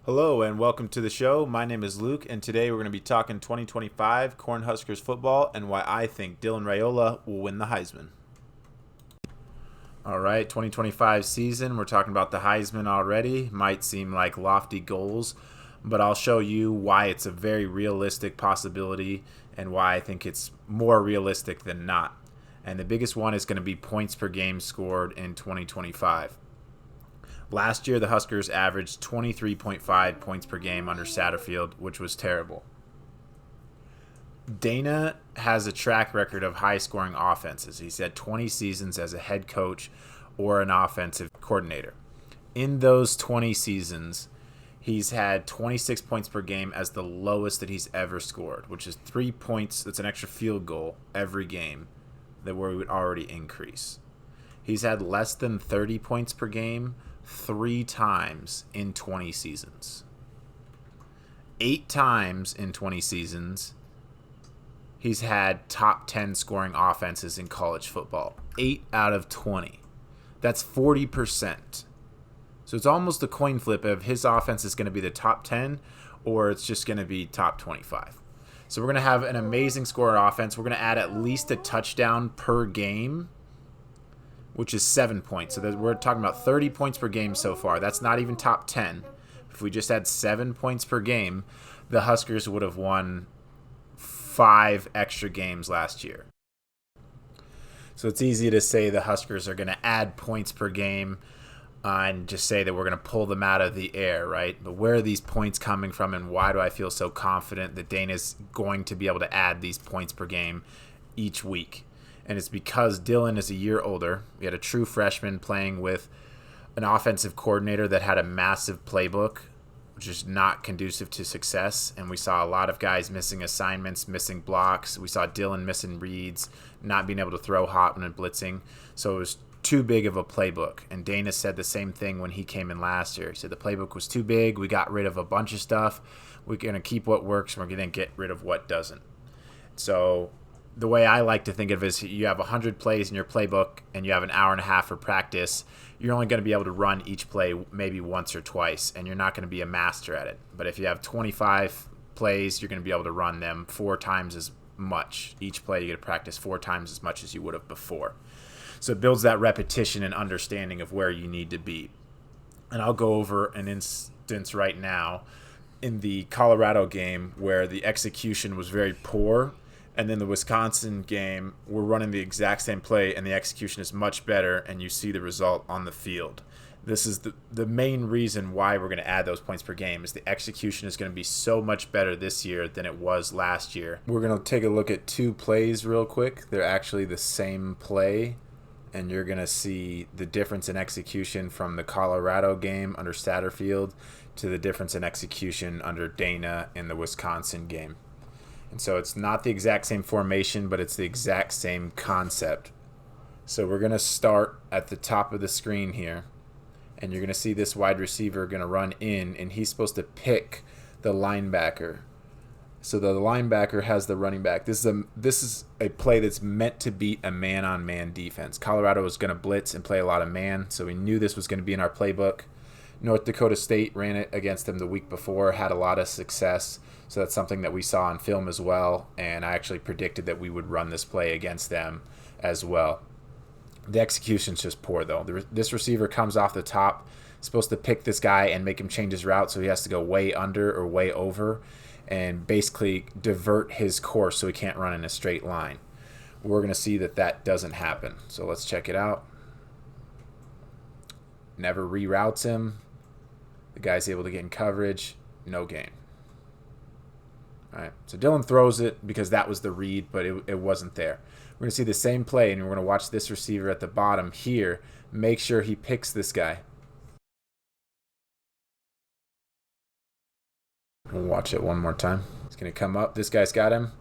Hello and welcome to the show. My name is Luke, and today we're going to be talking 2025 Cornhuskers football and why I think Dylan Raiola will win the Heisman. All right, 2025 season. We're talking about the Heisman already. Might seem like lofty goals, but I'll show you why it's a very realistic possibility and why I think it's more realistic than not. And the biggest one is going to be points per game scored in 2025. Last year, the Huskers averaged 23.5 points per game under Satterfield, which was terrible. Dana has a track record of high-scoring offenses. He's had 20 seasons as a head coach or an offensive coordinator. In those 20 seasons, he's had 26 points per game as the lowest that he's ever scored, which is 3 points. That's an extra field goal every game that we would already increase. He's had less than 30 points per game 3 times in 20 seasons. 8 times in 20 seasons, he's had top 10 scoring offenses in college football. 8 out of 20. That's 40%. So it's almost a coin flip of his offense is going to be the top 10 or it's just going to be top 25. So we're going to have an amazing scorer offense. We're going to add at least a touchdown per game, which is 7 points. So we're talking about 30 points per game so far. That's not even top 10. If we just had 7 points per game, the Huskers would have won 5 extra games last year. So it's easy to say the Huskers are going to add points per game and just say that we're going to pull them out of the air, right? But where are these points coming from, and why do I feel so confident that Dana's going to be able to add these points per game each week? And it's because Dylan is a year older. We had a true freshman playing with an offensive coordinator that had a massive playbook, which is not conducive to success. And we saw a lot of guys missing assignments, missing blocks. We saw Dylan missing reads, not being able to throw hot and blitzing. So it was too big of a playbook. And Dana said the same thing when he came in last year. He said the playbook was too big. We got rid of a bunch of stuff. We're going to keep what works, and we're going to get rid of what doesn't. So the way I like to think of it is you have 100 plays in your playbook and you have an hour and a half for practice. You're only going to be able to run each play maybe once or twice, and you're not going to be a master at it. But if you have 25 plays, you're going to be able to run them 4 times as much. Each play you get to practice 4 times as much as you would have before. So it builds that repetition and understanding of where you need to be. And I'll go over an instance right now in the Colorado game where the execution was very poor. And then the Wisconsin game, we're running the exact same play, and the execution is much better, and you see the result on the field. This is the main reason why we're going to add those points per game is the execution is going to be so much better this year than it was last year. We're going to take a look at 2 plays real quick. They're actually the same play, and you're going to see the difference in execution from the Colorado game under Satterfield to the difference in execution under Dana in the Wisconsin game. And so it's not the exact same formation, but it's the exact same concept. So we're going to start at the top of the screen here. And you're going to see this wide receiver going to run in, and he's supposed to pick the linebacker. So the linebacker has the running back. This is a play that's meant to beat a man-on-man defense. Colorado was going to blitz and play a lot of man, so we knew this was going to be in our playbook. North Dakota State ran it against them the week before, had a lot of success. So that's something that we saw on film as well, and I actually predicted that we would run this play against them as well. The execution's just poor, though. This receiver comes off the top, supposed to pick this guy and make him change his route, so he has to go way under or way over and basically divert his course so he can't run in a straight line. We're going to see that doesn't happen. So let's check it out. Never reroutes him. The guy's able to get in coverage. No gain. All right, so Dylan throws it because that was the read, but it wasn't there. We're going to see the same play, and we're going to watch this receiver at the bottom here. Make sure he picks this guy. We'll watch it one more time. It's going to come up. This guy's got him.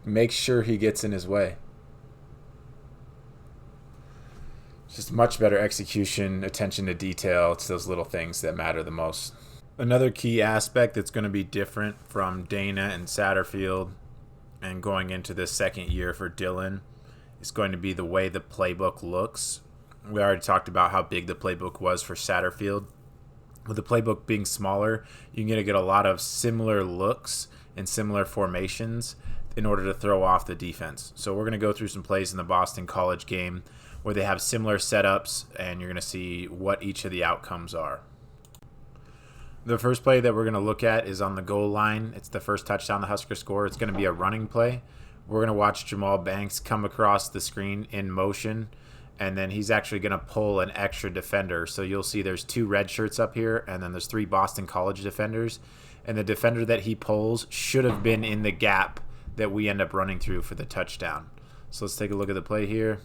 Make sure he gets in his way. It's just much better execution, attention to detail. It's those little things that matter the most. Another key aspect that's going to be different from Dana and Satterfield and going into the second year for Dylan is going to be the way the playbook looks. We already talked about how big the playbook was for Satterfield. With the playbook being smaller, you can get a lot of similar looks and similar formations in order to throw off the defense. So we're going to go through some plays in the Boston College game where they have similar setups, and you're going to see what each of the outcomes are. The first play that we're going to look at is on the goal line. It's the first touchdown the Huskers score. It's going to be a running play. We're going to watch Jamal Banks come across the screen in motion, and then he's actually going to pull an extra defender. So you'll see there's 2 red shirts up here, and then there's 3 Boston College defenders. And the defender that he pulls should have been in the gap that we end up running through for the touchdown. So let's take a look at the play here.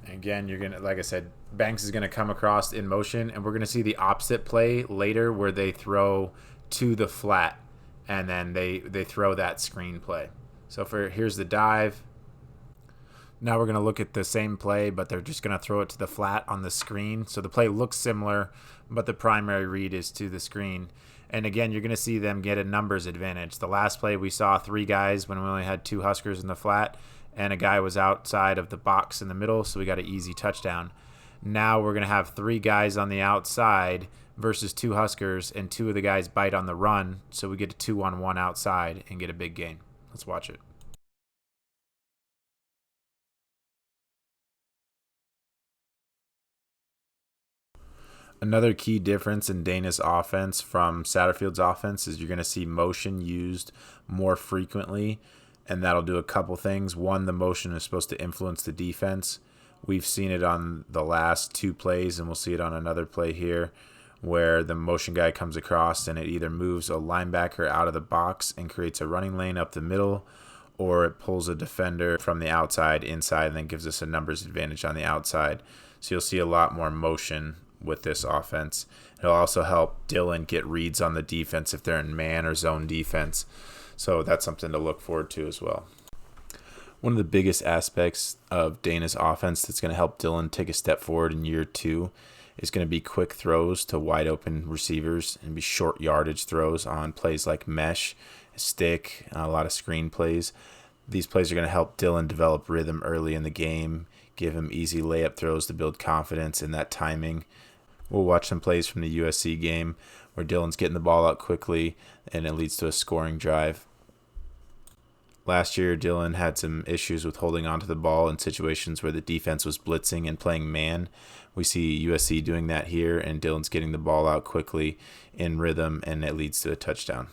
Again, you're gonna, like I said, Banks is gonna come across in motion, and we're gonna see the opposite play later where they throw to the flat, and then they throw that screen play. So here's the dive. Now we're gonna look at the same play, but they're just gonna throw it to the flat on the screen. So the play looks similar, but the primary read is to the screen. And again, you're going to see them get a numbers advantage. The last play we saw 3 guys when we only had 2 Huskers in the flat, and a guy was outside of the box in the middle, so we got an easy touchdown. Now we're going to have 3 guys on the outside versus 2 Huskers, and 2 of the guys bite on the run, so we get a 2-on-1 outside and get a big gain. Let's watch it. Another key difference in Dana's offense from Satterfield's offense is you're going to see motion used more frequently, and that'll do a couple things. One, the motion is supposed to influence the defense. We've seen it on the last 2 plays, and we'll see it on another play here where the motion guy comes across and it either moves a linebacker out of the box and creates a running lane up the middle, or it pulls a defender from the outside inside and then gives us a numbers advantage on the outside. So you'll see a lot more motion with this offense. It'll also help Dylan get reads on the defense if they're in man or zone defense. So that's something to look forward to as well. One of the biggest aspects of Dana's offense that's going to help Dylan take a step forward in year 2 is going to be quick throws to wide open receivers and be short yardage throws on plays like mesh, stick, a lot of screen plays. These plays are going to help Dylan develop rhythm early in the game, give him easy layup throws to build confidence in that timing. We'll watch some plays from the USC game where Dylan's getting the ball out quickly and it leads to a scoring drive. Last year, Dylan had some issues with holding onto the ball in situations where the defense was blitzing and playing man. We see USC doing that here, and Dylan's getting the ball out quickly in rhythm, and it leads to a touchdown.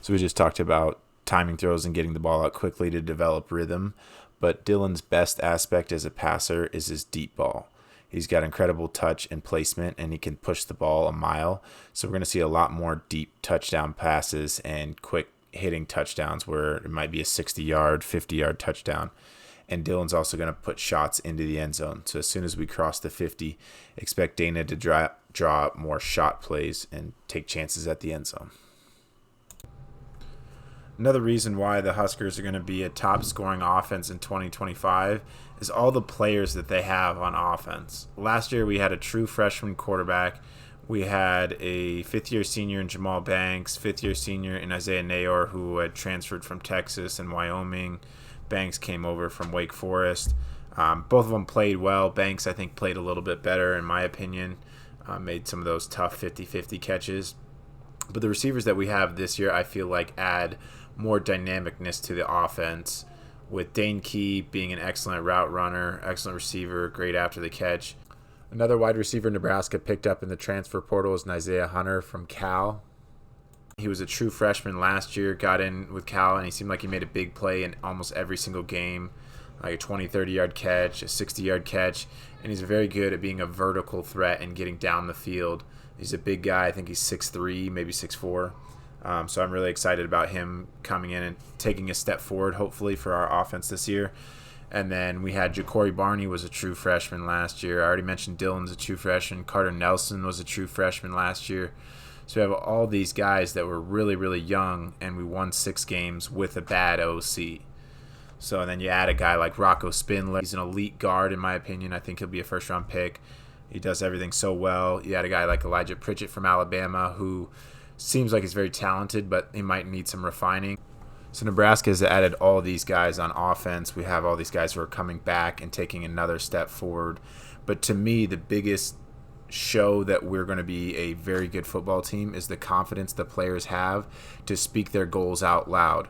So we just talked about timing throws and getting the ball out quickly to develop rhythm, but Dylan's best aspect as a passer is his deep ball. He's got incredible touch and placement, and he can push the ball a mile. So we're going to see a lot more deep touchdown passes and quick hitting touchdowns where it might be a 60-yard, 50-yard touchdown. And Dylan's also going to put shots into the end zone. So as soon as we cross the 50, expect Dana to draw up more shot plays and take chances at the end zone. Another reason why the Huskers are going to be a top scoring offense in 2025 is all the players that they have on offense. Last year we had a true freshman quarterback. We had a 5th-year senior in Jamal Banks, 5th-year senior in Isaiah Nayor, who had transferred from Texas and Wyoming. Banks came over from Wake Forest. Both of them played well. Banks, I think, played a little bit better, in my opinion. Made some of those tough 50-50 catches. But the receivers that we have this year, I feel like, add more dynamicness to the offense, with Dane Key being an excellent route runner, excellent receiver, great after the catch. Another wide receiver Nebraska picked up in the transfer portal is Isaiah Hunter from Cal. He was a true freshman last year, got in with Cal, and he seemed like he made a big play in almost every single game, like a 20, 30-yard catch, a 60-yard catch, and he's very good at being a vertical threat and getting down the field. He's a big guy. I think he's 6'3", maybe 6'4". So I'm really excited about him coming in and taking a step forward, hopefully, for our offense this year. And then we had Ja'Cory Barney was a true freshman last year. I already mentioned Dylan's a true freshman. Carter Nelson was a true freshman last year. So we have all these guys that were really, really young, and we won 6 games with a bad OC. So then you add a guy like Rocco Spindler. He's an elite guard, in my opinion. I think he'll be a first-round pick. He does everything so well. You add a guy like Elijah Pritchett from Alabama, who seems like he's very talented, but he might need some refining. So Nebraska has added all these guys on offense. We have all these guys who are coming back and taking another step forward. But to me, the biggest show that we're going to be a very good football team is the confidence the players have to speak their goals out loud.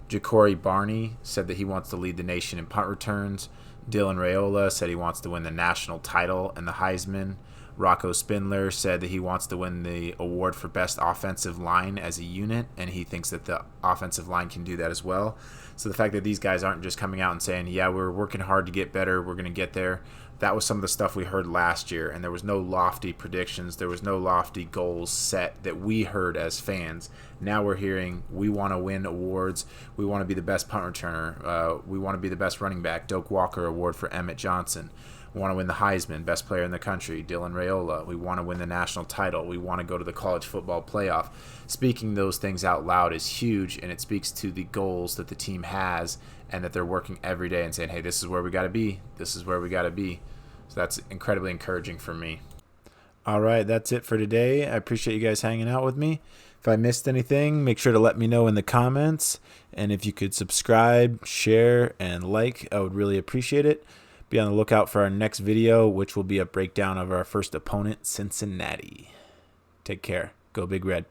Ja'Cory Barney said that he wants to lead the nation in punt returns. Dylan Raiola said he wants to win the national title and the Heisman. Rocco Spindler said that he wants to win the award for best offensive line as a unit, and he thinks that the offensive line can do that as well. So the fact that these guys aren't just coming out and saying, yeah, we're working hard to get better, we're going to get there, that was some of the stuff we heard last year, and there was no lofty predictions, there was no lofty goals set that we heard as fans. Now we're hearing we want to win awards, we want to be the best punt returner, we want to be the best running back, Doak Walker Award for Emmett Johnson. We want to win the Heisman, best player in the country, Dylan Raiola. We want to win the national title. We want to go to the college football playoff. Speaking those things out loud is huge, and it speaks to the goals that the team has and that they're working every day and saying, hey, this is where we got to be. This is where we got to be. So that's incredibly encouraging for me. All right, that's it for today. I appreciate you guys hanging out with me. If I missed anything, make sure to let me know in the comments. And if you could subscribe, share, and like, I would really appreciate it. Be on the lookout for our next video, which will be a breakdown of our first opponent, Cincinnati. Take care. Go Big Red.